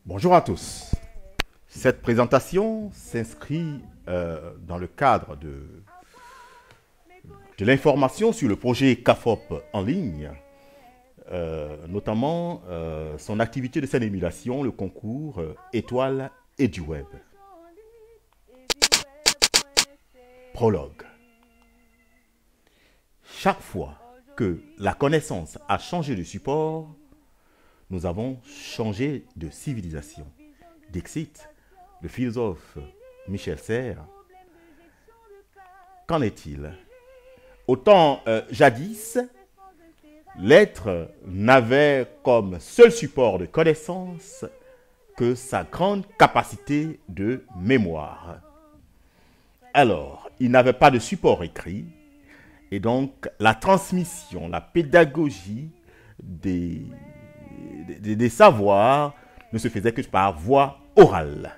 Bonjour à tous. Cette présentation s'inscrit dans le cadre de l'information sur le projet CAFOP en ligne, notamment son activité de scène émulation, le concours Étoiles et du Web. Prologue. Chaque fois que la connaissance a changé de support, nous avons changé de civilisation. Dixit, le philosophe Michel Serres. Qu'en est-il? Autant jadis, l'être n'avait comme seul support de connaissance que sa grande capacité de mémoire. Alors, il n'avait pas de support écrit, et donc la transmission, la pédagogie des savoirs ne se faisait que par voie orale.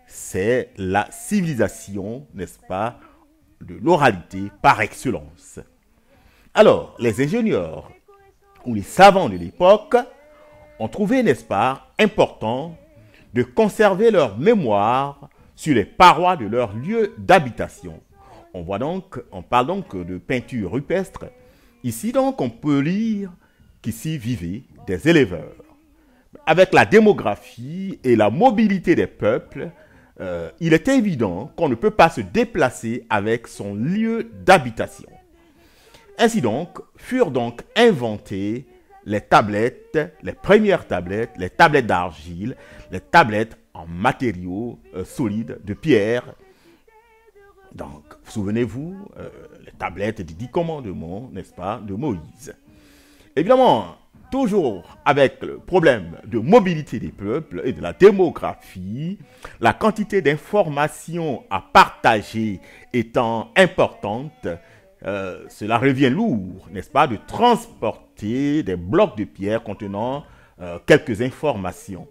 C'est la civilisation, n'est-ce pas, de l'oralité par excellence. Alors, les ingénieurs ou les savants de l'époque ont trouvé, n'est-ce pas, important de conserver leur mémoire sur les parois de leur lieu d'habitation. On parle donc de peinture rupestre. Ici donc, on peut lire qu'ici vivaient des éleveurs. Avec la démographie et la mobilité des peuples, il est évident qu'on ne peut pas se déplacer avec son lieu d'habitation. Ainsi donc, furent donc inventées les tablettes, les premières tablettes, les tablettes d'argile, les tablettes en matériaux solides de pierre. Donc, souvenez-vous, les tablettes des 10 commandements, n'est-ce pas, de Moïse. Évidemment, toujours avec le problème de mobilité des peuples et de la démographie, la quantité d'informations à partager étant importante, cela revient lourd, n'est-ce pas, de transporter des blocs de pierre contenant quelques informations.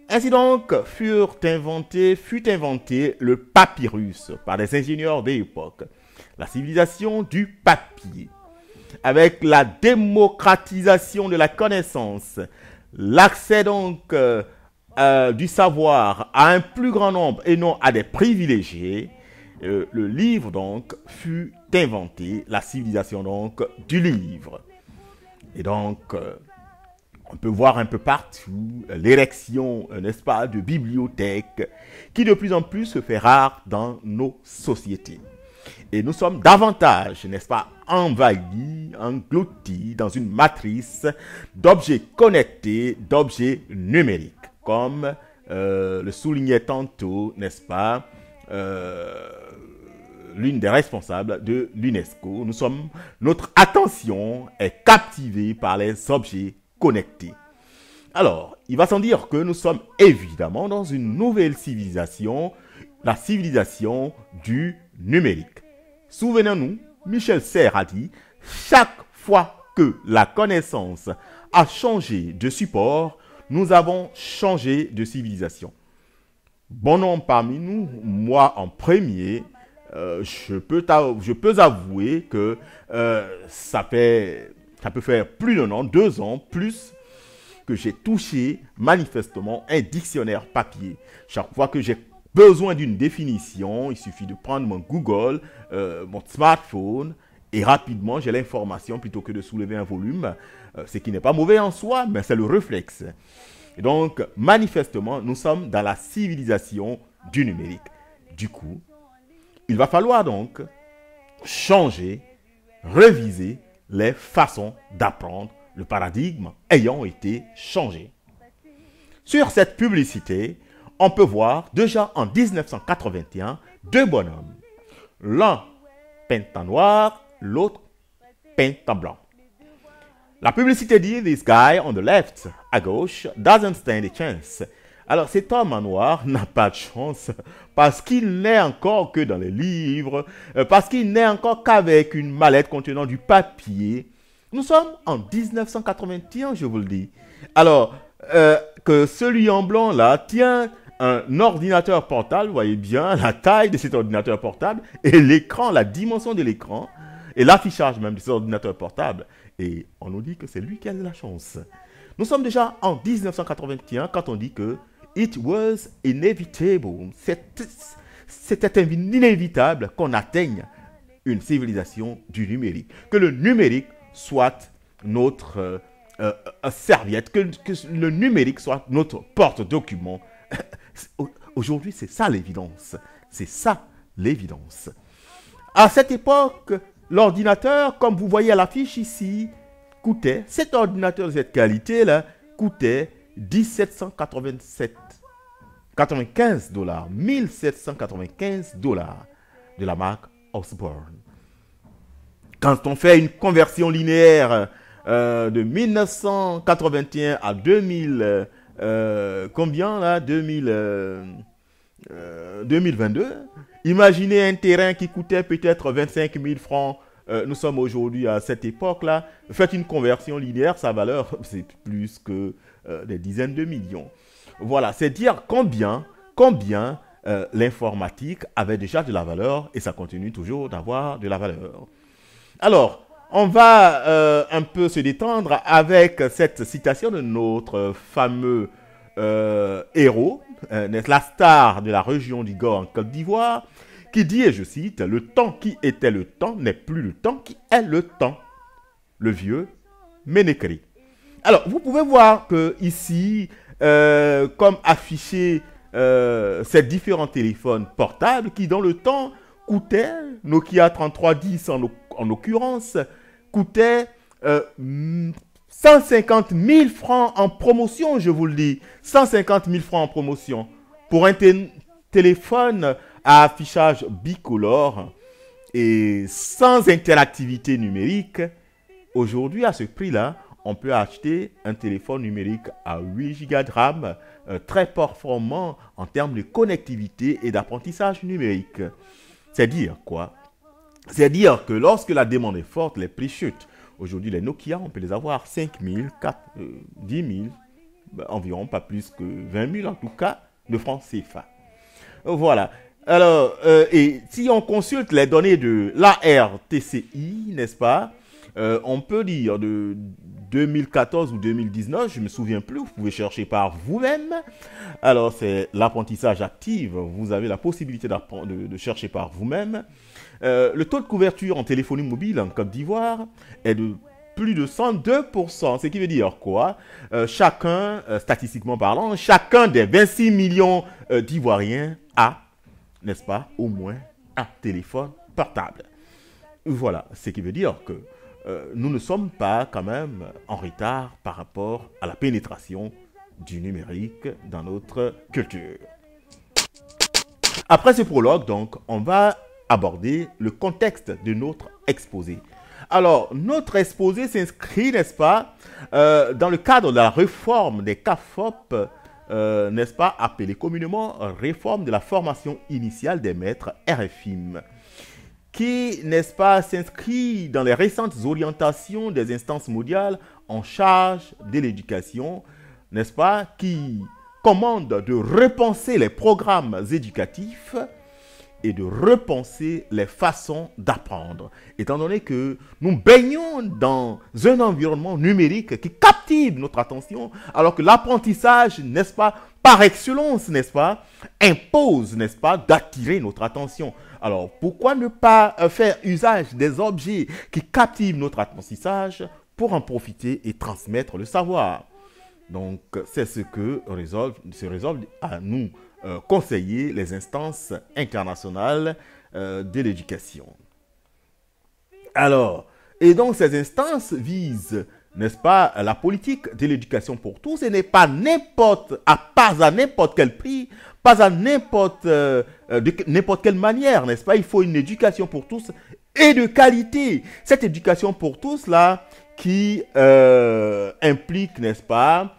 Ainsi donc, fut inventé le papyrus par des ingénieurs de l'époque, la civilisation du papier. Avec la démocratisation de la connaissance, l'accès donc du savoir à un plus grand nombre et non à des privilégiés, le livre donc fut inventé, la civilisation donc du livre. Et donc, on peut voir un peu partout l'érection, n'est-ce pas, de bibliothèques qui de plus en plus se fait rare dans nos sociétés. Et nous sommes davantage, n'est-ce pas, envahis, engloutis dans une matrice d'objets connectés, d'objets numériques, comme le soulignait tantôt, n'est-ce pas, l'une des responsables de l'UNESCO. Notre attention est captivée par les objets connectés. Alors, il va sans dire que nous sommes évidemment dans une nouvelle civilisation, la civilisation du numérique. Souvenons-nous, Michel Serres a dit, chaque fois que la connaissance a changé de support, nous avons changé de civilisation. Bon nombre parmi nous, moi en premier, je peux avouer que ça peut faire plus d'un an, 2 ans, plus que j'ai touché manifestement un dictionnaire papier. Chaque fois que j'ai besoin d'une définition, il suffit de prendre mon Google, mon smartphone, et rapidement j'ai l'information plutôt que de soulever un volume, ce qui n'est pas mauvais en soi, mais c'est le réflexe. Et donc, manifestement, nous sommes dans la civilisation du numérique. Du coup, il va falloir donc changer, réviser les façons d'apprendre, le paradigme ayant été changé. Sur cette publicité, on peut voir déjà en 1981 deux bonhommes. L'un peint en noir, l'autre peint en blanc. La publicité dit « This guy on the left », à gauche, « doesn't stand a chance ». Alors cet homme en noir n'a pas de chance parce qu'il n'est encore que dans les livres, parce qu'il n'est encore qu'avec une mallette contenant du papier. Nous sommes en 1981, je vous le dis. Alors que celui en blanc là tient un ordinateur portable, vous voyez bien la taille de cet ordinateur portable et l'écran, la dimension de l'écran et l'affichage même de cet ordinateur portable. Et on nous dit que c'est lui qui a de la chance. Nous sommes déjà en 1981 quand on dit que it was inevitable. C'était inévitable qu'on atteigne une civilisation du numérique. Que le numérique soit notre serviette, que le numérique soit notre porte-document. Aujourd'hui, c'est ça l'évidence. C'est ça l'évidence. À cette époque, l'ordinateur, comme vous voyez à l'affiche ici, coûtait, cet ordinateur de cette qualité-là, coûtait 1795 dollars, 1795 dollars de la marque Osborne. Quand on fait une conversion linéaire de 1981 à 2000, combien là 2022, imaginez un terrain qui coûtait peut-être 25 000 francs. Nous sommes aujourd'hui à cette époque-là. Faites une conversion linéaire, sa valeur, c'est plus que des dizaines de millions. Voilà, c'est dire combien l'informatique avait déjà de la valeur et ça continue toujours d'avoir de la valeur. Alors, on va un peu se détendre avec cette citation de notre fameux héros, la star de la région du Gord en Côte d'Ivoire, qui dit, et je cite, « Le temps qui était le temps n'est plus le temps qui est le temps. » Le vieux Ménécri. Alors, vous pouvez voir que ici, comme affiché ces différents téléphones portables qui, dans le temps, coûtaient, Nokia 3310 en l'occurrence, coûtaient 150 000 francs en promotion, je vous le dis. 150 000 francs en promotion. Pour un téléphone à affichage bicolore et sans interactivité numérique, aujourd'hui, à ce prix-là, on peut acheter un téléphone numérique à 8 Go de RAM, très performant en termes de connectivité et d'apprentissage numérique. C'est dire quoi? C'est dire que lorsque la demande est forte, les prix chutent. Aujourd'hui, les Nokia, on peut les avoir 5 000, 10 000, environ, pas plus que 20 000 en tout cas, de francs CFA. Voilà. Alors, et si on consulte les données de l'ARTCI, n'est-ce pas, on peut dire de 2014 ou 2019, je ne me souviens plus, vous pouvez chercher par vous-même. Alors, c'est l'apprentissage actif, vous avez la possibilité de chercher par vous-même. Le taux de couverture en téléphonie mobile en Côte d'Ivoire est de plus de 102%, ce qui veut dire quoi? Chacun, statistiquement parlant, chacun des 26 millions d'Ivoiriens a, n'est-ce pas, au moins un téléphone portable. Voilà, ce qui veut dire que nous ne sommes pas quand même en retard par rapport à la pénétration du numérique dans notre culture. Après ce prologue, donc, on va aborder le contexte de notre exposé. Alors, notre exposé s'inscrit, n'est-ce pas, dans le cadre de la réforme des CAFOP, n'est-ce pas, appelée communément réforme de la formation initiale des maîtres RFIM, qui, n'est-ce pas, s'inscrit dans les récentes orientations des instances mondiales en charge de l'éducation, n'est-ce pas, qui commande de repenser les programmes éducatifs et de repenser les façons d'apprendre. Étant donné que nous baignons dans un environnement numérique qui captive notre attention, alors que l'apprentissage, n'est-ce pas, par excellence, n'est-ce pas, impose, n'est-ce pas, d'attirer notre attention. Alors, pourquoi ne pas faire usage des objets qui captivent notre apprentissage pour en profiter et transmettre le savoir? Donc, c'est ce que se résolve à nous conseiller les instances internationales de l'éducation. Alors, et donc ces instances visent, n'est-ce pas, la politique de l'éducation pour tous, et n'est pas pas à n'importe quel prix, pas à n'importe quelle manière, n'est-ce pas? Il faut une éducation pour tous et de qualité. Cette éducation pour tous là, qui implique, n'est-ce pas,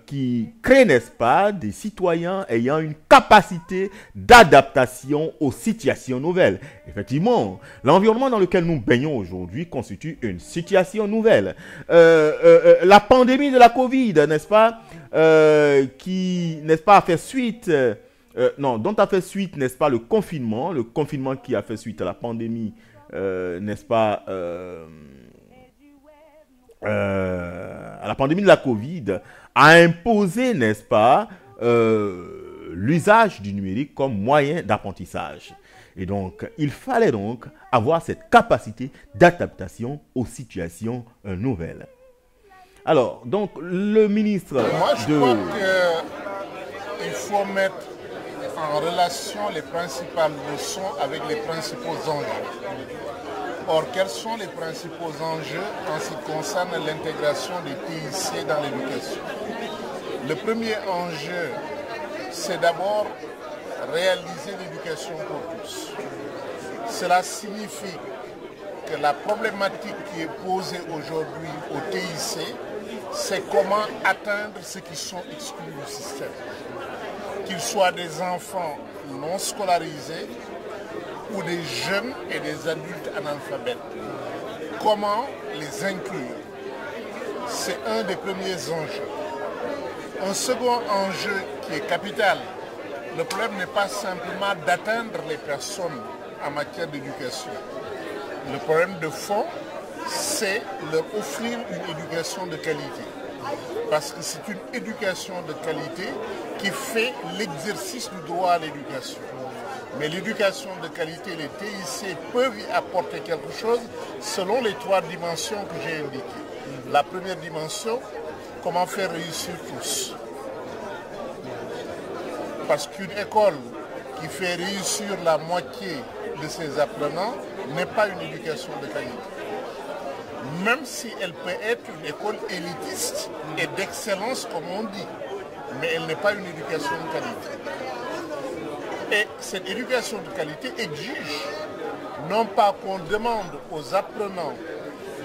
qui crée, n'est-ce pas, des citoyens ayant une capacité d'adaptation aux situations nouvelles. Effectivement, l'environnement dans lequel nous baignons aujourd'hui constitue une situation nouvelle. La pandémie de la Covid, n'est-ce pas, qui, n'est-ce pas, a fait suite, dont a fait suite, n'est-ce pas, le confinement qui a fait suite à la pandémie, n'est-ce pas, à la pandémie de la Covid, a imposé, n'est-ce pas, l'usage du numérique comme moyen d'apprentissage. Et donc, il fallait donc avoir cette capacité d'adaptation aux situations nouvelles. Alors, donc, le ministre Moi, je crois qu'il faut mettre en relation les principales leçons avec les principaux enjeux. Or, quels sont les principaux enjeux en ce qui concerne l'intégration des TIC dans l'éducation? Le premier enjeu, c'est d'abord réaliser l'éducation pour tous. Cela signifie que la problématique qui est posée aujourd'hui au TIC, c'est comment atteindre ceux qui sont exclus du système. Qu'ils soient des enfants non scolarisés ou des jeunes et des adultes analphabètes. Comment les inclure? C'est un des premiers enjeux. Un second enjeu qui est capital, le problème n'est pas simplement d'atteindre les personnes en matière d'éducation. Le problème de fond, c'est leur offrir une éducation de qualité. Parce que c'est une éducation de qualité qui fait l'exercice du droit à l'éducation. Mais l'éducation de qualité, les TIC peuvent y apporter quelque chose selon les trois dimensions que j'ai indiquées. La première dimension, comment faire réussir tous. Parce qu'une école qui fait réussir la moitié de ses apprenants n'est pas une éducation de qualité. Même si elle peut être une école élitiste et d'excellence comme on dit, mais elle n'est pas une éducation de qualité. Et cette éducation de qualité exige non pas qu'on demande aux apprenants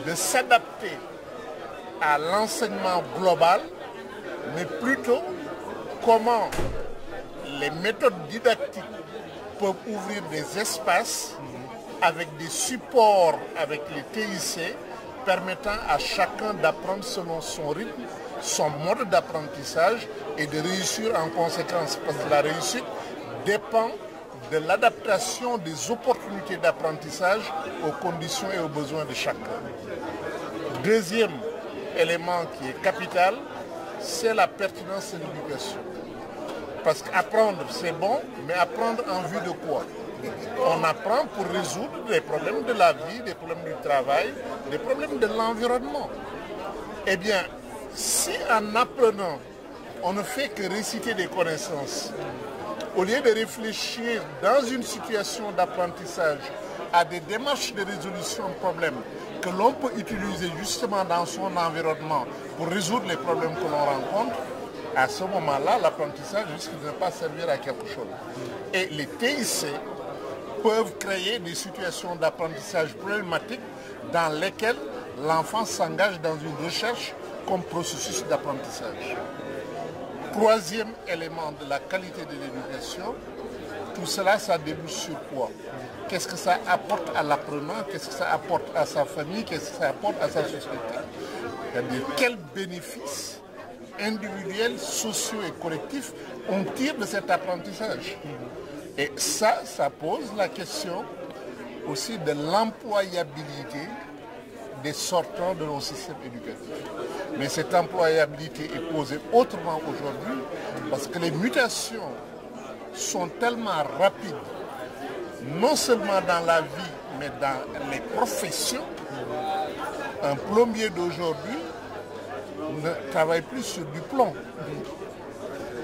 de s'adapter à l'enseignement global, mais plutôt comment les méthodes didactiques peuvent ouvrir des espaces avec des supports avec les TIC permettant à chacun d'apprendre selon son rythme, son mode d'apprentissage et de réussir en conséquence. Parce que la réussite dépend de l'adaptation des opportunités d'apprentissage aux conditions et aux besoins de chacun. Deuxième élément qui est capital, c'est la pertinence de l'éducation. Parce qu'apprendre, c'est bon, mais apprendre en vue de quoi? On apprend pour résoudre les problèmes de la vie, des problèmes du travail, des problèmes de l'environnement. Eh bien, si en apprenant, on ne fait que réciter des connaissances, au lieu de réfléchir dans une situation d'apprentissage à des démarches de résolution de problèmes que l'on peut utiliser justement dans son environnement pour résoudre les problèmes que l'on rencontre, à ce moment-là, l'apprentissage risque de ne pas servir à quelque chose. Et les TIC peuvent créer des situations d'apprentissage problématiques dans lesquelles l'enfant s'engage dans une recherche comme processus d'apprentissage. Troisième élément de la qualité de l'éducation, tout cela, ça débouche sur quoi? Qu'est-ce que ça apporte à l'apprenant? Qu'est-ce que ça apporte à sa famille? Qu'est-ce que ça apporte à sa société? C'est-à-dire, quels bénéfices individuels, sociaux et collectifs on tire de cet apprentissage? Et ça pose la question aussi de l'employabilité des sortants de nos systèmes éducatifs. Mais cette employabilité est posée autrement aujourd'hui parce que les mutations sont tellement rapides, non seulement dans la vie, mais dans les professions. Un plombier d'aujourd'hui ne travaille plus sur du plomb.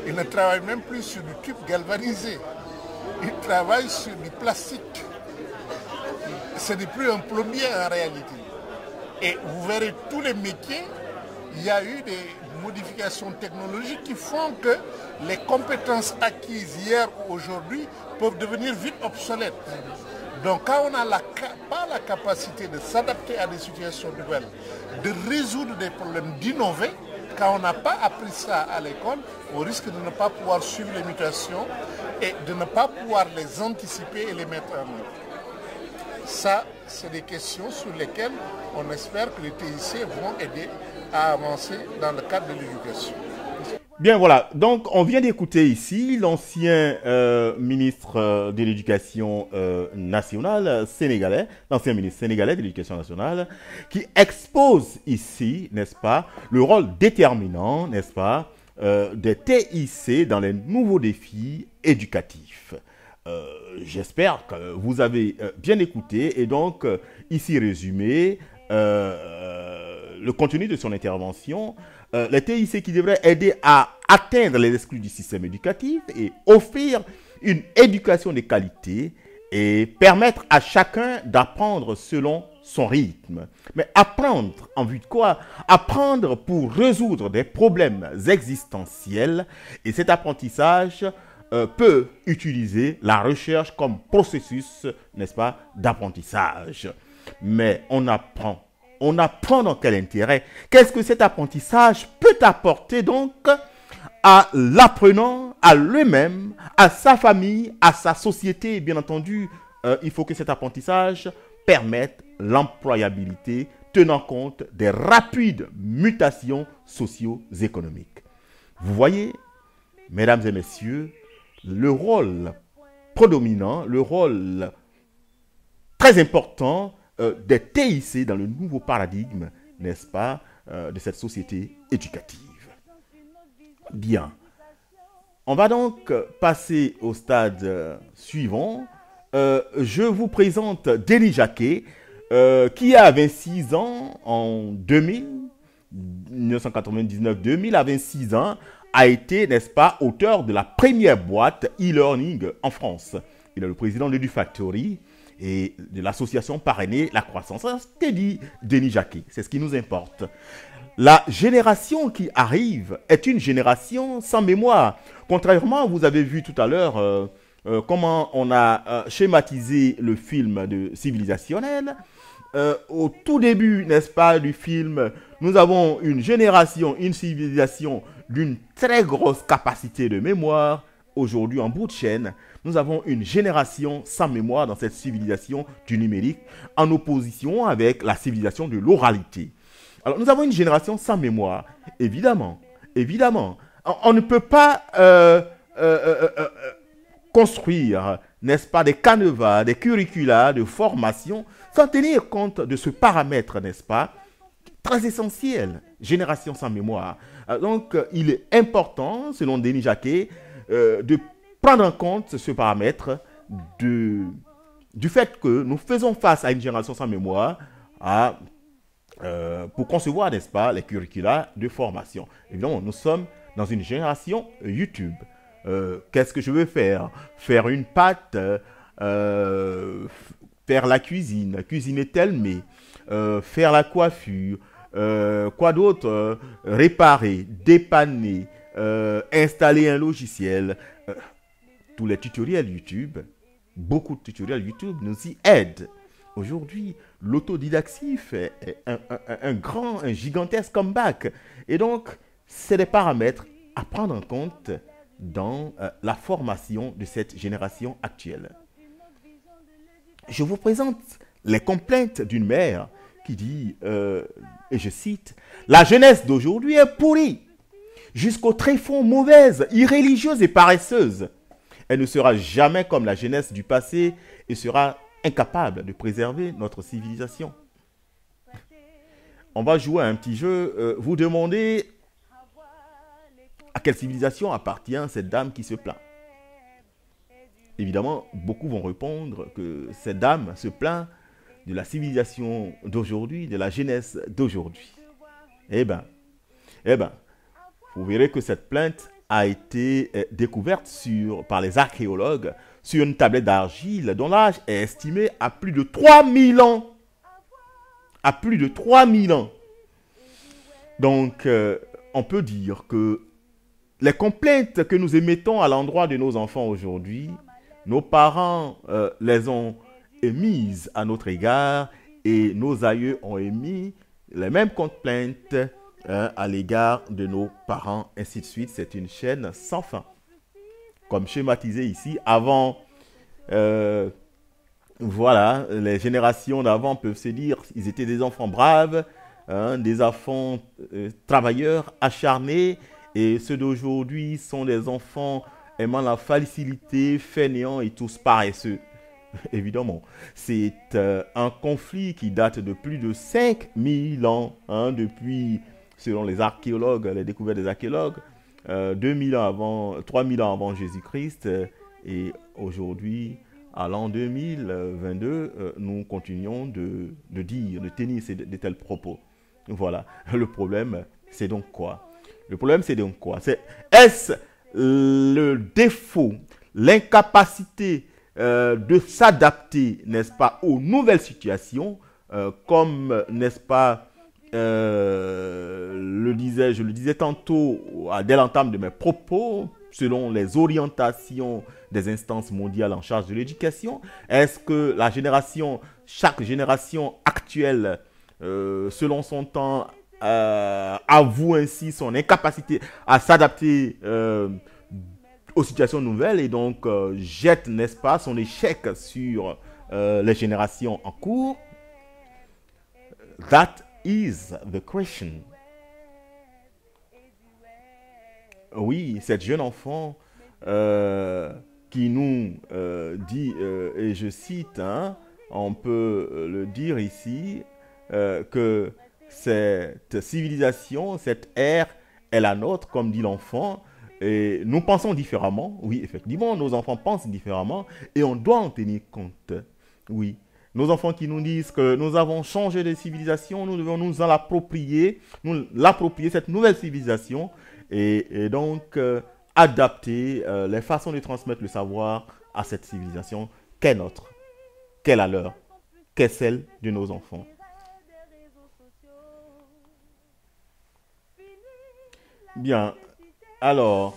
Il ne travaille même plus sur du tube galvanisé. Il travaille sur du plastique. Ce n'est plus un plombier en réalité. Et vous verrez tous les métiers, il y a eu des modifications technologiques qui font que les compétences acquises hier ou aujourd'hui peuvent devenir vite obsolètes. Donc quand on n'a pas la capacité de s'adapter à des situations nouvelles, de résoudre des problèmes, d'innover, quand on n'a pas appris ça à l'école, on risque de ne pas pouvoir suivre les mutations et de ne pas pouvoir les anticiper et les mettre en œuvre. Ça, c'est des questions sur lesquelles on espère que les TIC vont aider à avancer dans le cadre de l'éducation. Bien, voilà. Donc, on vient d'écouter ici l'ancien ministre de l'Éducation nationale sénégalais, l'ancien ministre sénégalais de l'Éducation nationale, qui expose ici, n'est-ce pas, le rôle déterminant, n'est-ce pas, des TIC dans les nouveaux défis éducatifs. J'espère que vous avez bien écouté et donc ici résumé le contenu de son intervention. Les TIC qui devraient aider à atteindre les exclus du système éducatif et offrir une éducation de qualité et permettre à chacun d'apprendre selon son rythme. Mais apprendre en vue de quoi? Apprendre pour résoudre des problèmes existentiels, et cet apprentissage peut utiliser la recherche comme processus, n'est-ce pas, d'apprentissage. Mais on apprend dans quel intérêt? Qu'est-ce que cet apprentissage peut apporter donc à l'apprenant, à lui-même, à sa famille, à sa société? Et bien entendu, il faut que cet apprentissage permette l'employabilité, tenant compte des rapides mutations socio-économiques. Vous voyez, mesdames et messieurs, le rôle prédominant, le rôle très important des TIC dans le nouveau paradigme, n'est-ce pas, de cette société éducative. Bien. On va donc passer au stade suivant. Je vous présente Denis Jacquet, qui a 26 ans en 1999-2000, à 26 ans, a été, n'est-ce pas, auteur de la première boîte e-learning en France. Il est le président de l'EduFactory et de l'association parrainée La Croissance. C'est dit Denis Jacquet, c'est ce qui nous importe. La génération qui arrive est une génération sans mémoire. Contrairement, vous avez vu tout à l'heure comment on a schématisé le film de Civilisationnel. Au tout début, n'est-ce pas, du film, nous avons une génération, une civilisation d'une très grosse capacité de mémoire. Aujourd'hui, en bout de chaîne, nous avons une génération sans mémoire dans cette civilisation du numérique, en opposition avec la civilisation de l'oralité. Alors, nous avons une génération sans mémoire. Évidemment. On ne peut pas construire, n'est-ce pas, des canevas, des curricula de formation sans tenir compte de ce paramètre, n'est-ce pas, très essentiel, génération sans mémoire. Donc, il est important, selon Denis Jacquet, de prendre en compte ce paramètre du fait que nous faisons face à une génération sans mémoire pour concevoir, n'est-ce pas, les curricula de formation. Évidemment, nous sommes dans une génération YouTube. Qu'est-ce que je veux faire? Faire une pâte, faire la cuisine, cuisiner tel mets, faire la coiffure, quoi d'autre? Réparer, dépanner, installer un logiciel. Tous les tutoriels YouTube, beaucoup de tutoriels YouTube nous y aident. Aujourd'hui, l'autodidactif est un gigantesque comeback. Et donc, c'est des paramètres à prendre en compte dans la formation de cette génération actuelle. Je vous présente les complaintes d'une mère qui dit, et je cite, « La jeunesse d'aujourd'hui est pourrie, jusqu'au tréfonds mauvaise, irréligieuse et paresseuse. Elle ne sera jamais comme la jeunesse du passé et sera incapable de préserver notre civilisation. » On va jouer à un petit jeu. Vous demandez à quelle civilisation appartient cette dame qui se plaint. Évidemment, beaucoup vont répondre que cette dame se plaint de la civilisation d'aujourd'hui, de la jeunesse d'aujourd'hui. Eh bien, vous verrez que cette plainte a été découverte par les archéologues sur une tablette d'argile dont l'âge est estimé à plus de 3000 ans. À plus de 3000 ans. Donc, on peut dire que les complaintes que nous émettons à l'endroit de nos enfants aujourd'hui, nos parents les ont émises à notre égard et nos aïeux ont émis les mêmes complaintes à l'égard de nos parents, ainsi de suite. C'est une chaîne sans fin. Comme schématisé ici, avant, voilà, les générations d'avant peuvent se dire ils étaient des enfants braves, des enfants travailleurs, acharnés, et ceux d'aujourd'hui sont des enfants aimant la facilité, fainéants et tous paresseux. Évidemment, c'est un conflit qui date de plus de 5000 ans, depuis, selon les archéologues, les découvertes des archéologues, 2000 ans avant, 3000 ans avant Jésus-Christ, et aujourd'hui, à l'an 2022, nous continuons de dire, de tenir de tels propos. Voilà. Le problème, c'est donc quoi? Le problème, c'est donc quoi? Est-ce le défaut, l'incapacité de s'adapter, n'est-ce pas, aux nouvelles situations, comme, n'est-ce pas, je le disais tantôt dès l'entame de mes propos, selon les orientations des instances mondiales en charge de l'éducation? Est-ce que chaque génération actuelle, selon son temps, avoue ainsi son incapacité à s'adapter aux situations nouvelles et donc jette, n'est-ce pas, son échec sur les générations en cours? That is the question. Oui, cette jeune enfant qui nous dit, et je cite, hein, on peut le dire ici, que cette civilisation, cette ère est la nôtre, comme dit l'enfant, et nous pensons différemment. Oui, effectivement, nos enfants pensent différemment et on doit en tenir compte. Oui, nos enfants qui nous disent que nous avons changé de civilisation, nous devons nous en approprier, cette nouvelle civilisation, et donc adapter les façons de transmettre le savoir à cette civilisation qu'est nôtre, qu'est la leur, qu'est celle de nos enfants. Bien, alors...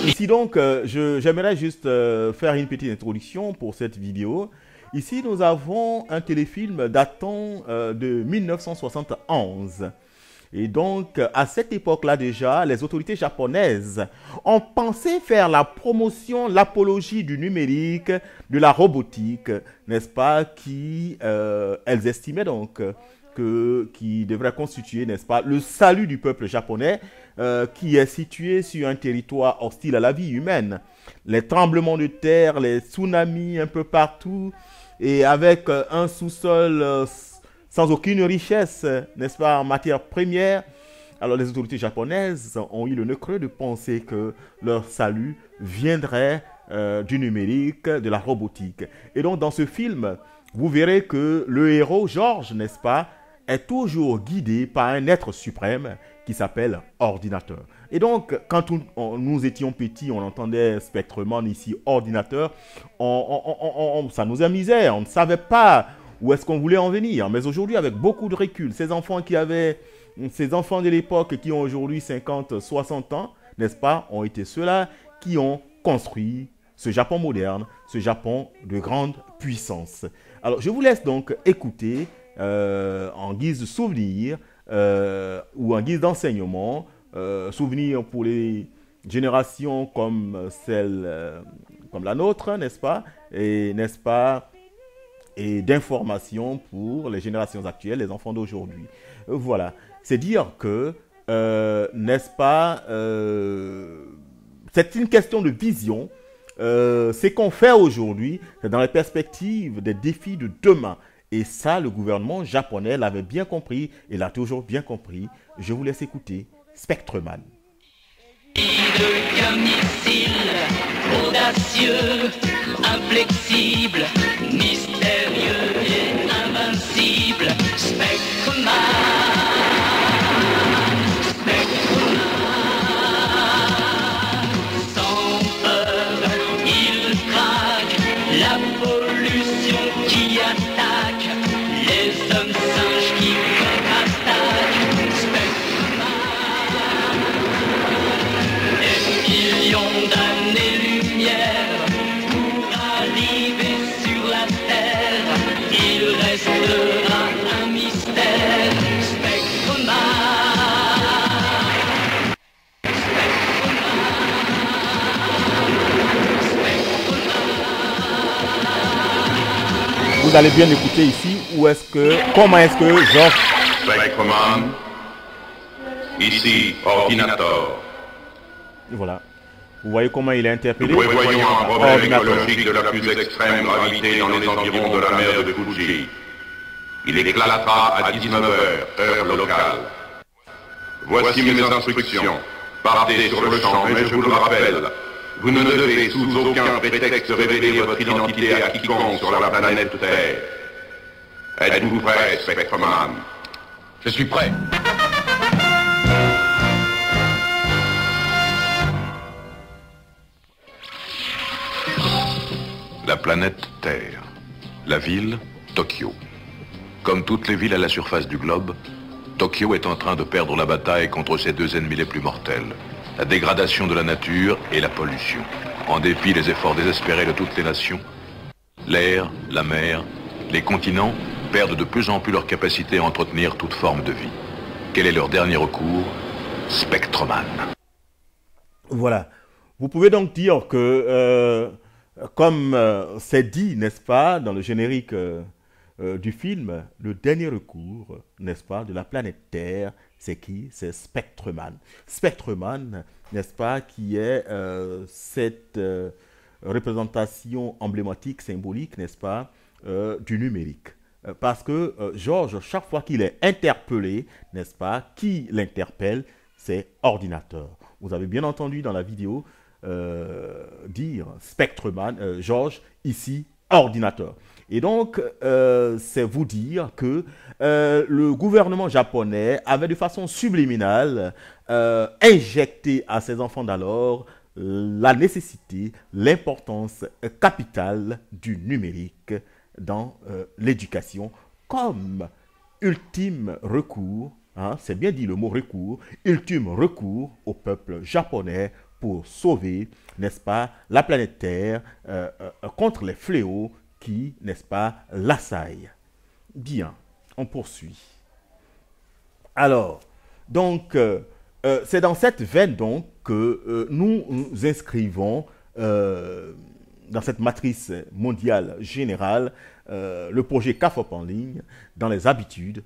Ici donc, j'aimerais juste faire une petite introduction pour cette vidéo. Ici, nous avons un téléfilm datant de 1971. Et donc, à cette époque-là déjà, les autorités japonaises ont pensé faire la promotion, l'apologie du numérique, de la robotique, n'est-ce pas, elles estimaient donc qui devrait constituer, n'est-ce pas, le salut du peuple japonais qui est situé sur un territoire hostile à la vie humaine. Les tremblements de terre, les tsunamis un peu partout, et avec un sous-sol sans aucune richesse, n'est-ce pas, en matière première. Alors les autorités japonaises ont eu le nœud creux de penser que leur salut viendrait du numérique, de la robotique. Et donc dans ce film, vous verrez que le héros, George, n'est-ce pas, est toujours guidé par un être suprême qui s'appelle ordinateur. Et donc, quand nous étions petits, on entendait Spectreman ici, ordinateur, ça nous amusait, on ne savait pas où est-ce qu'on voulait en venir. Mais aujourd'hui, avec beaucoup de recul, ces enfants de l'époque qui ont aujourd'hui 50, 60 ans, n'est-ce pas, ont été ceux-là qui ont construit ce Japon moderne, ce Japon de grande puissance. Alors, je vous laisse donc écouter en guise de souvenir ou en guise d'enseignement, souvenir pour les générations comme comme la nôtre, n'est-ce pas, et d'information pour les générations actuelles, les enfants d'aujourd'hui. Voilà, c'est dire que, n'est-ce pas, c'est une question de vision. Ce qu'on fait aujourd'hui, c'est dans les perspectives des défis de demain. Et ça, le gouvernement japonais l'avait bien compris et l'a toujours bien compris. Je vous laisse écouter Spectreman. Qu'un missile audacieux, inflexible, mystérieux et invincible, Spectreman, Spectreman. Sans peur, il traque la pollution qui attaque les hommes singes qui contre-attaquent, Spectreman. Des millions d'années-lumière pour arriver sur la terre, il restera un mystère, Spectreman. Vous allez bien écouter ici, comment est-ce que George... Spectreman, Ici, Ordinator. Voilà. Vous voyez comment il est interpellé? Nous prévoyons un problème Ordinator. écologique de la plus extrême gravité dans les environs de la mer de Fuji. Il éclatera à 19h, heure locale. Voici mes instructions. Partez sur le champ, mais je vous le rappelle, vous ne devez sous aucun prétexte révéler votre identité à quiconque sur la planète Terre. Êtes-vous prêt, Spectreman? Je suis prêt. La planète Terre. La ville, Tokyo. Comme toutes les villes à la surface du globe, Tokyo est en train de perdre la bataille contre ses deux ennemis les plus mortels. La dégradation de la nature et la pollution. En dépit des efforts désespérés de toutes les nations, l'air, la mer, les continents perdent de plus en plus leur capacité à entretenir toute forme de vie. Quel est leur dernier recours? Spectreman. Voilà. Vous pouvez donc dire que, comme c'est dit, n'est-ce pas, dans le générique du film, le dernier recours, n'est-ce pas, de la planète Terre, c'est qui? C'est Spectreman. Spectreman, n'est-ce pas, qui est cette représentation emblématique, symbolique, n'est-ce pas, du numérique. Parce que Georges, chaque fois qu'il est interpellé, n'est-ce pas, qui l'interpelle? C'est Ordinateur. Vous avez bien entendu dans la vidéo dire Spectreman, Georges, ici, Ordinateur. Et donc, c'est vous dire que le gouvernement japonais avait de façon subliminale injecté à ses enfants d'alors la nécessité, l'importance capitale du numérique dans l'éducation comme ultime recours, hein, c'est bien dit le mot recours, ultime recours au peuple japonais pour sauver, n'est-ce pas, la planète Terre contre les fléaux qui, n'est-ce pas, l'assaillent. Bien, on poursuit. Alors, donc, c'est dans cette veine donc que nous nous inscrivons dans cette matrice mondiale générale, le projet CAFOP en ligne, dans les habitudes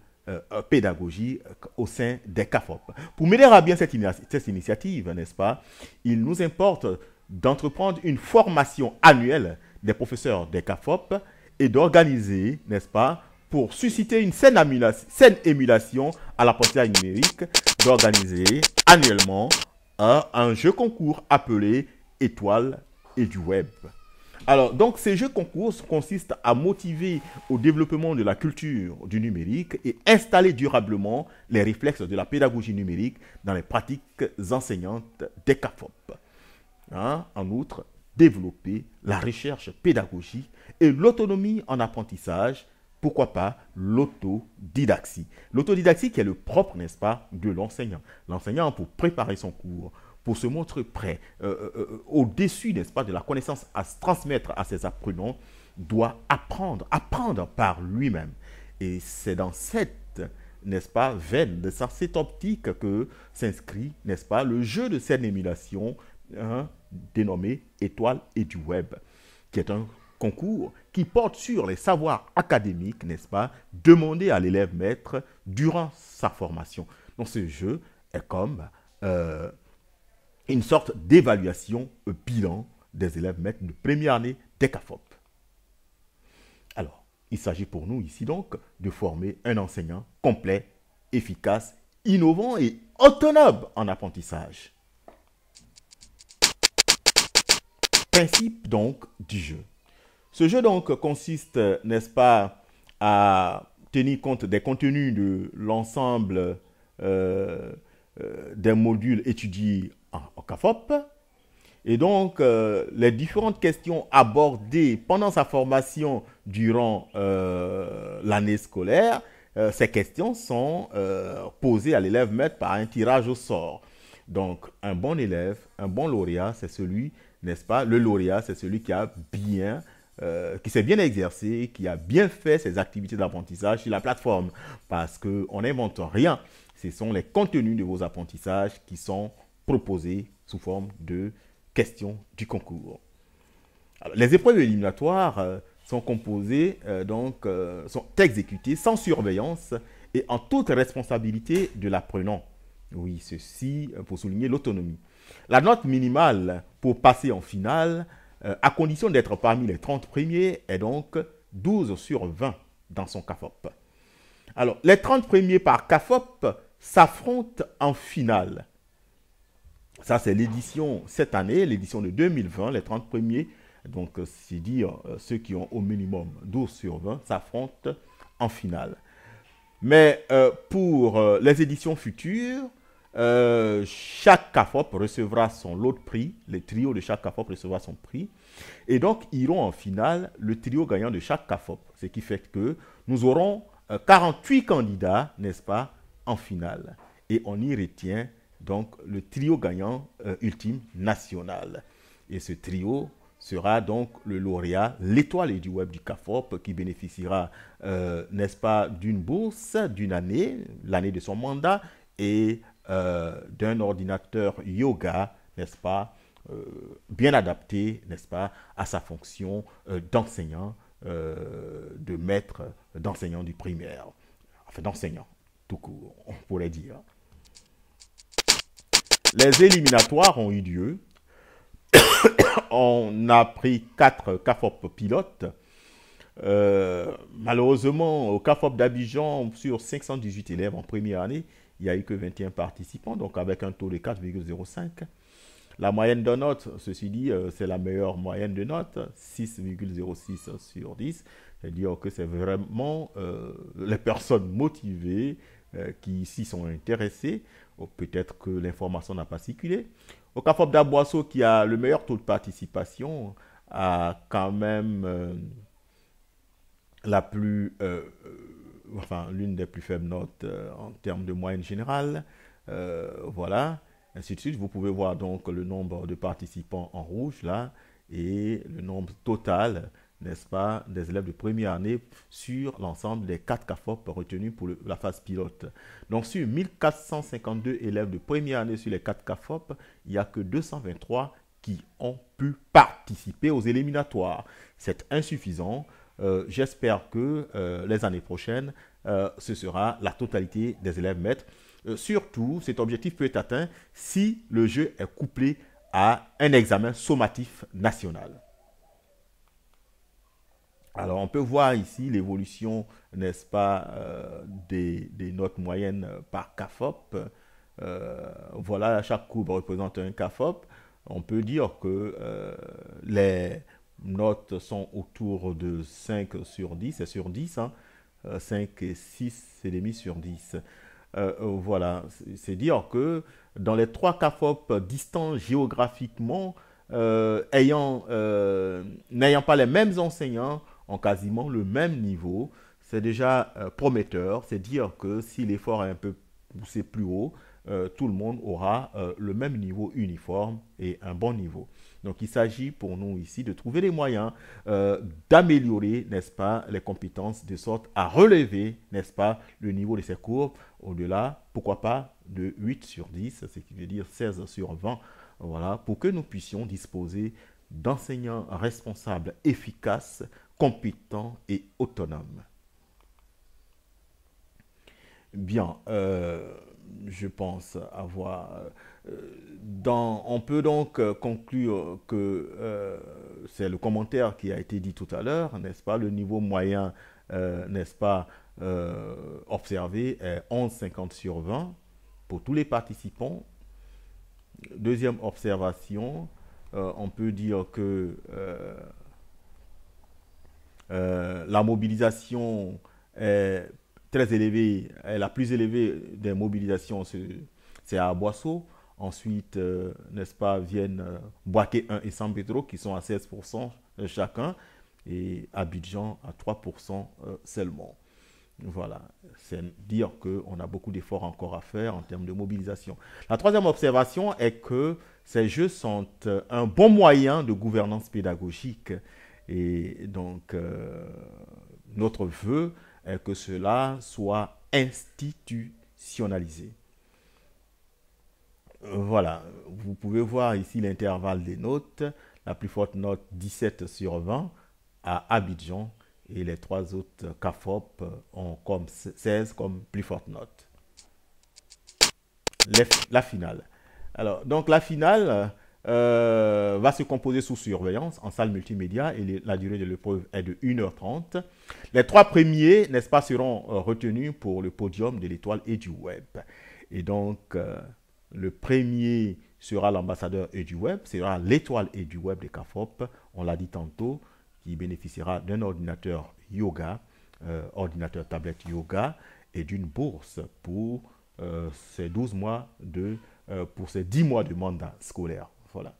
pédagogiques au sein des CAFOP. Pour mener à bien cette initiative, n'est-ce pas, il nous importe d'entreprendre une formation annuelle des professeurs des CAFOP et d'organiser, n'est-ce pas, pour susciter une saine émulation à l'apprentissage numérique, d'organiser annuellement un jeu concours appelé Étoiles et du Web. Alors, donc, ces jeux concours consistent à motiver au développement de la culture du numérique et installer durablement les réflexes de la pédagogie numérique dans les pratiques enseignantes des CAFOP. Hein? En outre, développer la recherche pédagogique et l'autonomie en apprentissage, pourquoi pas l'autodidaxie. L'autodidaxie qui est le propre, n'est-ce pas, de l'enseignant. L'enseignant, pour préparer son cours, pour se montrer prêt, au-dessus, n'est-ce pas, de la connaissance à se transmettre à ses apprenants, doit apprendre par lui-même. Et c'est dans cette, n'est-ce pas, veine, dans cette optique que s'inscrit, n'est-ce pas, le jeu de scène émulation dénommé Étoiles et du Web, qui est un concours qui porte sur les savoirs académiques, n'est-ce pas, demandés à l'élève maître durant sa formation. Donc ce jeu est comme une sorte d'évaluation bilan des élèves maîtres de première année des CAFOP. Alors, il s'agit pour nous ici donc de former un enseignant complet, efficace, innovant et autonome en apprentissage. Principe donc du jeu. Ce jeu donc consiste, n'est-ce pas, à tenir compte des contenus de l'ensemble des modules étudiés en CAFOP. Et donc, les différentes questions abordées pendant sa formation durant l'année scolaire, ces questions sont posées à l'élève maître par un tirage au sort. Donc, un bon élève, un bon lauréat, c'est celui, n'est-ce pas, le lauréat, c'est celui qui a bien, qui s'est bien exercé, qui a bien fait ses activités d'apprentissage sur la plateforme. Parce qu'on n'invente rien. Ce sont les contenus de vos apprentissages qui sont proposés sous forme de questions du concours. Alors, les épreuves éliminatoires sont composées, sont exécutées sans surveillance et en toute responsabilité de l'apprenant. Oui, ceci pour souligner l'autonomie. La note minimale pour passer en finale, à condition d'être parmi les 30 premiers, est donc 12 sur 20 dans son CAFOP. Alors, les 30 premiers par CAFOP s'affrontent en finale. Ça, c'est l'édition cette année, l'édition de 2020, les 30 premiers, donc c'est dire ceux qui ont au minimum 12 sur 20, s'affrontent en finale. Mais pour les éditions futures, chaque CAFOP recevra son lot de prix, le trio de chaque CAFOP recevra son prix, et donc iront en finale le trio gagnant de chaque CAFOP, ce qui fait que nous aurons 48 candidats, n'est-ce pas, en finale, et on y retient donc le trio gagnant ultime national, et ce trio sera donc le lauréat, l'étoile du web du CAFOP, qui bénéficiera, n'est-ce pas, d'une bourse d'une année, l'année de son mandat, et d'un ordinateur yoga, n'est-ce pas, bien adapté, n'est-ce pas, à sa fonction d'enseignant, de maître d'enseignant du primaire, enfin d'enseignant, tout court, on pourrait dire. Les éliminatoires ont eu lieu. On a pris 4 CAFOP pilotes. Malheureusement, au CAFOP d'Abidjan, sur 518 élèves en première année, il n'y a eu que 21 participants, donc avec un taux de 4,05. La moyenne de notes, ceci dit, c'est la meilleure moyenne de notes, 6,06 sur 10. C'est-à-dire que c'est vraiment les personnes motivées qui s'y sont intéressées. Peut-être que l'information n'a pas circulé. Au CAFOP d'Aboisseau, qui a le meilleur taux de participation, a quand même l'une des plus faibles notes en termes de moyenne générale. Voilà, ainsi de suite. Vous pouvez voir donc le nombre de participants en rouge là et le nombre total, n'est-ce pas, des élèves de première année sur l'ensemble des 4 CAFOP retenus pour la phase pilote. Donc sur 1452 élèves de première année sur les 4 CAFOP, il n'y a que 223 qui ont pu participer aux éliminatoires. C'est insuffisant. J'espère que les années prochaines, ce sera la totalité des élèves maîtres. Surtout, cet objectif peut être atteint si le jeu est couplé à un examen sommatif national. Alors, on peut voir ici l'évolution, n'est-ce pas, des notes moyennes par CAFOP. Voilà, chaque courbe représente un CAFOP. On peut dire que les notes sont autour de 5 sur 10, c'est sur 10, hein, 5 et 6, c'est demi sur 10. Voilà, c'est dire que dans les 3 CAFOP distants géographiquement, n'ayant pas les mêmes enseignants, ont quasiment le même niveau, c'est déjà prometteur. C'est dire que si l'effort est un peu poussé plus haut, tout le monde aura le même niveau uniforme et un bon niveau. Donc il s'agit pour nous ici de trouver les moyens d'améliorer, n'est-ce pas, les compétences de sorte à relever, n'est-ce pas, le niveau de ces courbes au-delà, pourquoi pas, de 8 sur 10, ce qui veut dire 16 sur 20, voilà, pour que nous puissions disposer d'enseignants responsables, efficaces, compétents et autonomes. Bien, je pense avoir... on peut donc conclure que c'est le commentaire qui a été dit tout à l'heure, n'est-ce pas, le niveau moyen, n'est-ce pas, observé est 11,50 sur 20 pour tous les participants. Deuxième observation, on peut dire que la mobilisation est très élevée, est la plus élevée des mobilisations, c'est à Aboisseau. Ensuite, n'est-ce pas, viennent Boaké 1 et San Pedro qui sont à 16% chacun et Abidjan à 3% seulement. Voilà, c'est dire qu'on a beaucoup d'efforts encore à faire en termes de mobilisation. La troisième observation est que ces jeux sont un bon moyen de gouvernance pédagogique. Et donc, notre vœu est que cela soit institutionnalisé. Voilà, vous pouvez voir ici l'intervalle des notes. La plus forte note, 17 sur 20 à Abidjan. Et les 3 autres CAFOP ont comme 16 comme plus forte note. la finale. Alors, donc la finale va se composer sous surveillance en salle multimédia et la durée de l'épreuve est de 1h30. Les 3 premiers, n'est-ce pas, seront retenus pour le podium de l'étoile et du web. Et donc, le premier sera l'ambassadeur et du web, sera l'étoile et du web de CAFOP, on l'a dit tantôt, qui bénéficiera d'un ordinateur yoga, ordinateur tablette yoga, et d'une bourse pour ces 12 mois pour ces 10 mois de mandat scolaire. Voilà.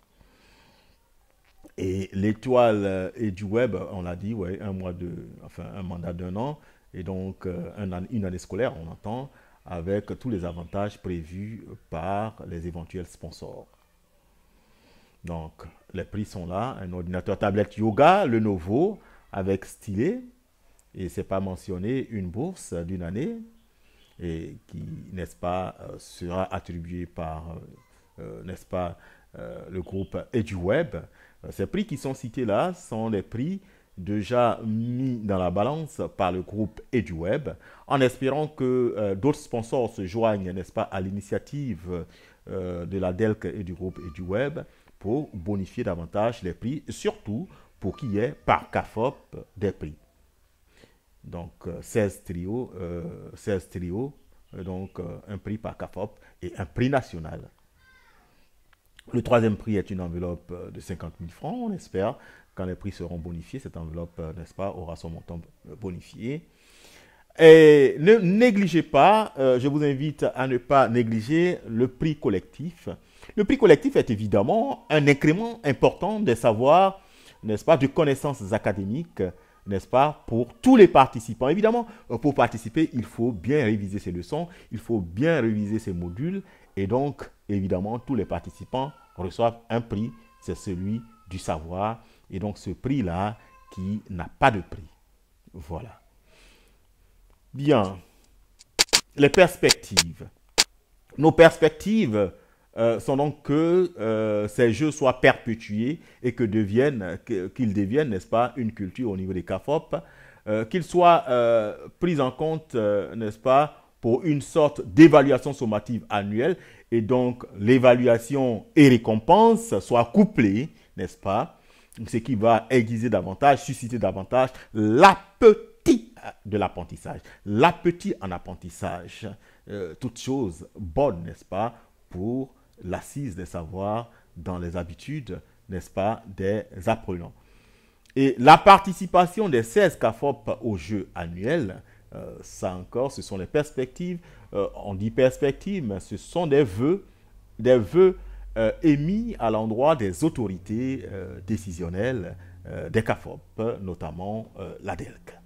Et l'étoile et du web, on l'a dit, ouais, un mandat d'1 an, et donc une année scolaire, on entend, avec tous les avantages prévus par les éventuels sponsors. Donc, les prix sont là. Un ordinateur tablette yoga, Lenovo, avec stylet, et c'est pas mentionné, une bourse d'une année, et qui, n'est-ce pas, sera attribuée par, n'est-ce pas, le groupe EduWeb. Ces prix qui sont cités là sont les prix déjà mis dans la balance par le groupe EduWeb, en espérant que d'autres sponsors se joignent, n'est-ce pas, à l'initiative de la DELC et du groupe EduWeb pour bonifier davantage les prix, surtout pour qu'il y ait par CAFOP des prix. Donc 16 trios, donc un prix par CAFOP et un prix national. Le 3e prix est une enveloppe de 50 000 francs, on espère. Quand les prix seront bonifiés, cette enveloppe, n'est-ce pas, aura son montant bonifié. Et ne négligez pas, je vous invite à ne pas négliger le prix collectif. Le prix collectif est évidemment un incrément important des savoirs, n'est-ce pas, de connaissances académiques, n'est-ce pas, pour tous les participants. Évidemment, pour participer, il faut bien réviser ses leçons, il faut bien réviser ses modules, et donc, évidemment, tous les participants reçoivent un prix, c'est celui du savoir, et donc ce prix-là qui n'a pas de prix. Voilà. Bien. Les perspectives. Nos perspectives sont donc que ces jeux soient perpétués et qu'ils deviennent, n'est-ce pas, une culture au niveau des CAFOP, qu'ils soient pris en compte, n'est-ce pas, pour une sorte d'évaluation sommative annuelle, et donc l'évaluation et récompense soient couplées, n'est-ce pas, ce qui va aiguiser davantage, susciter davantage l'appétit de l'apprentissage. L'appétit en apprentissage, toute chose bonne, n'est-ce pas, pour l'assise des savoirs dans les habitudes, n'est-ce pas, des apprenants. Et la participation des 16 CAFOP aux jeux annuels, ça encore, ce sont les perspectives. On dit perspectives, mais ce sont des vœux émis à l'endroit des autorités décisionnelles des CAFOP, notamment la DELC.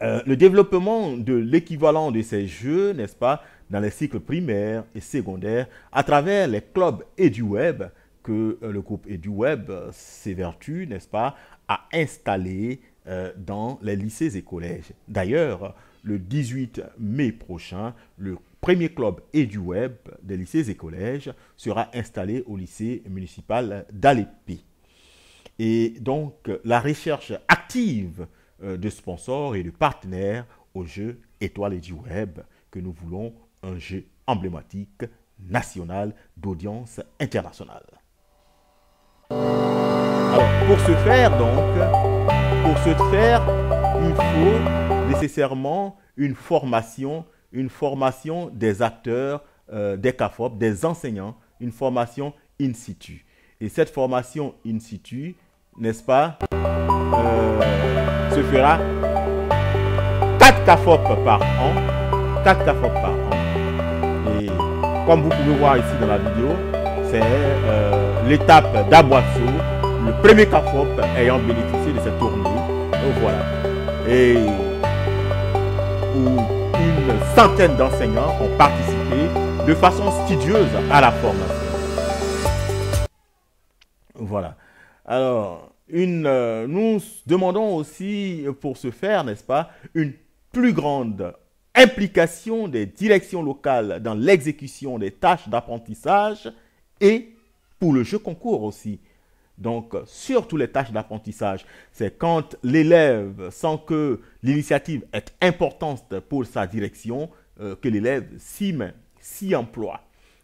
Le développement de l'équivalent de ces jeux, n'est-ce pas, dans les cycles primaires et secondaires, à travers les clubs EduWeb, que le groupe EduWeb s'évertue, n'est-ce pas, à installer dans les lycées et collèges. D'ailleurs, le 18 mai prochain, le premier club EduWeb des lycées et collèges sera installé au lycée municipal d'Alépé. Et donc, la recherche active de sponsors et de partenaires au jeu Étoile EduWeb, que nous voulons un jeu emblématique, national, d'audience internationale. Alors, pour ce faire, il faut nécessairement une formation des acteurs des CAFOP, des enseignants, une formation in situ. Et cette formation in situ, n'est-ce pas, se fera 4 CAFOP par an. 4 CAFOP par an. Et comme vous pouvez voir ici dans la vidéo, c'est l'étape d'Aboisseau, le premier CAFOP ayant bénéficié de cette tournée. Voilà. Et où une centaine d'enseignants ont participé de façon studieuse à la formation. Voilà. Alors, nous demandons aussi pour ce faire, n'est-ce pas, une plus grande implication des directions locales dans l'exécution des tâches d'apprentissage et pour le jeu concours aussi. Donc, surtout les tâches d'apprentissage, c'est quand l'élève sent que l'initiative est importante pour sa direction, que l'élève s'y met. s'y emploie.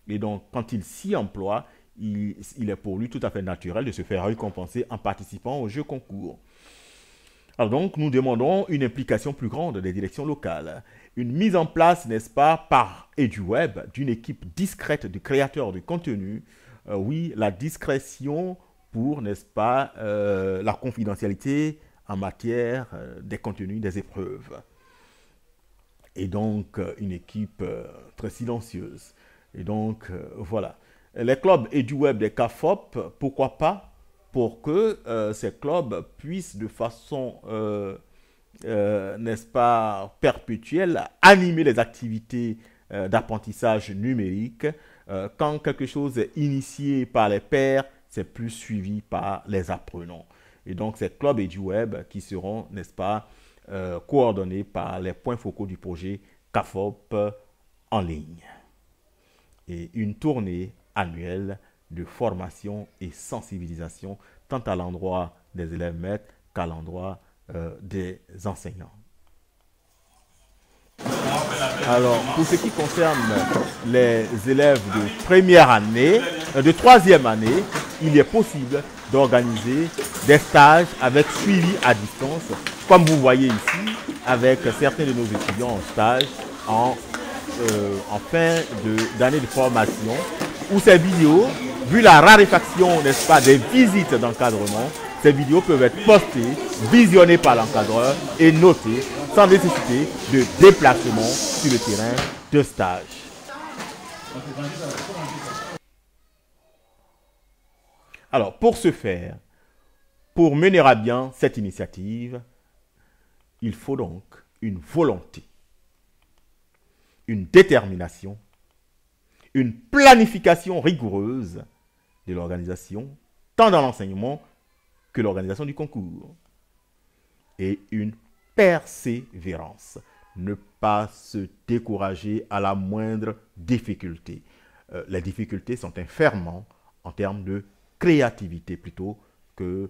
Et donc, quand il s'y emploie, il est pour lui tout à fait naturel de se faire récompenser en participant au jeu concours. Alors donc, nous demandons une implication plus grande des directions locales. Une mise en place, n'est-ce pas, par EduWeb, d'une équipe discrète de créateurs de contenu. Oui, la discrétion pour, n'est-ce pas, la confidentialité en matière des contenus des épreuves. Et donc, une équipe très silencieuse. Et donc, voilà. Les clubs EduWeb des CAFOP, pourquoi pas, pour que ces clubs puissent de façon, n'est-ce pas, perpétuelle, animer les activités d'apprentissage numérique. Quand quelque chose est initié par les pairs, c'est plus suivi par les apprenants. Et donc, ces clubs EduWeb qui seront, n'est-ce pas, coordonnés par les points focaux du projet CAFOP en ligne. Et une tournée annuelle de formation et sensibilisation, tant à l'endroit des élèves maîtres qu'à l'endroit des enseignants. Alors, pour ce qui concerne les élèves de première année, de troisième année, il est possible d'organiser des stages avec suivi à distance, comme vous voyez ici, avec certains de nos étudiants en stage en fin d'année de formation, où ces vidéos, vu la raréfaction, n'est-ce pas, des visites d'encadrement, ces vidéos peuvent être postées, visionnées par l'encadreur et notées sans nécessité de déplacement sur le terrain de stage. Alors, pour ce faire, pour mener à bien cette initiative, il faut donc une volonté, une détermination, une planification rigoureuse de l'organisation, tant dans l'enseignement que l'organisation du concours, et une persévérance. Ne pas se décourager à la moindre difficulté. Les difficultés sont un ferment en termes de créativité plutôt que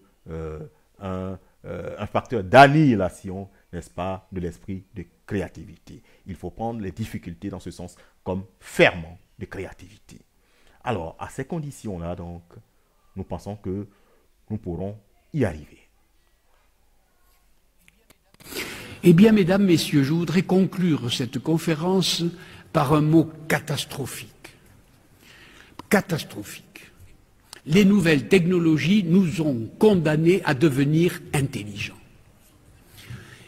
un facteur d'annihilation, n'est-ce pas, de l'esprit de créativité. Il faut prendre les difficultés dans ce sens comme ferment de créativité. Alors, à ces conditions-là, donc, nous pensons que nous pourrons y arriver. Eh bien, mesdames, messieurs, je voudrais conclure cette conférence par un mot catastrophique. Catastrophique. Les nouvelles technologies nous ont condamnés à devenir intelligents.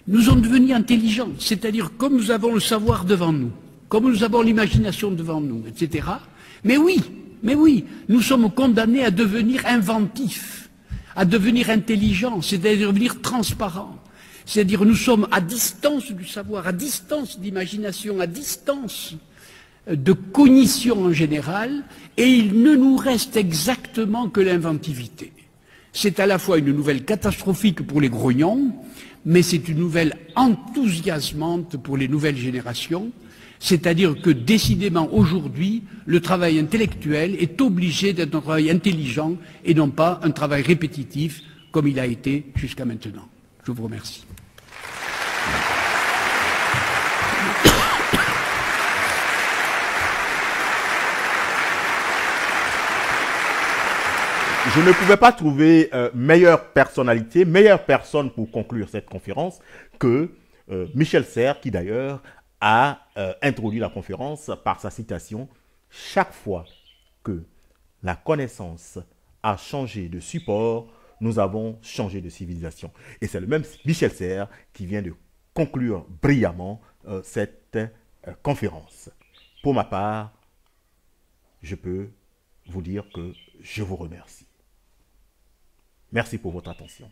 Nous sommes devenus intelligents, c'est-à-dire comme nous avons le savoir devant nous, comme nous avons l'imagination devant nous, etc. Mais oui, nous sommes condamnés à devenir inventifs, à devenir intelligents, c'est-à-dire devenir transparents. C'est-à-dire nous sommes à distance du savoir, à distance d'imagination, à distance de cognition en général, et il ne nous reste exactement que l'inventivité. C'est à la fois une nouvelle catastrophique pour les grognons, mais c'est une nouvelle enthousiasmante pour les nouvelles générations, c'est-à-dire que décidément aujourd'hui, le travail intellectuel est obligé d'être un travail intelligent et non pas un travail répétitif comme il a été jusqu'à maintenant. Je vous remercie. Je ne pouvais pas trouver meilleure personnalité, meilleure personne pour conclure cette conférence que Michel Serres, qui d'ailleurs a introduit la conférence par sa citation « Chaque fois que la connaissance a changé de support, nous avons changé de civilisation. » Et c'est le même Michel Serres qui vient de conclure brillamment cette conférence. Pour ma part, je peux vous dire que je vous remercie. Merci pour votre attention.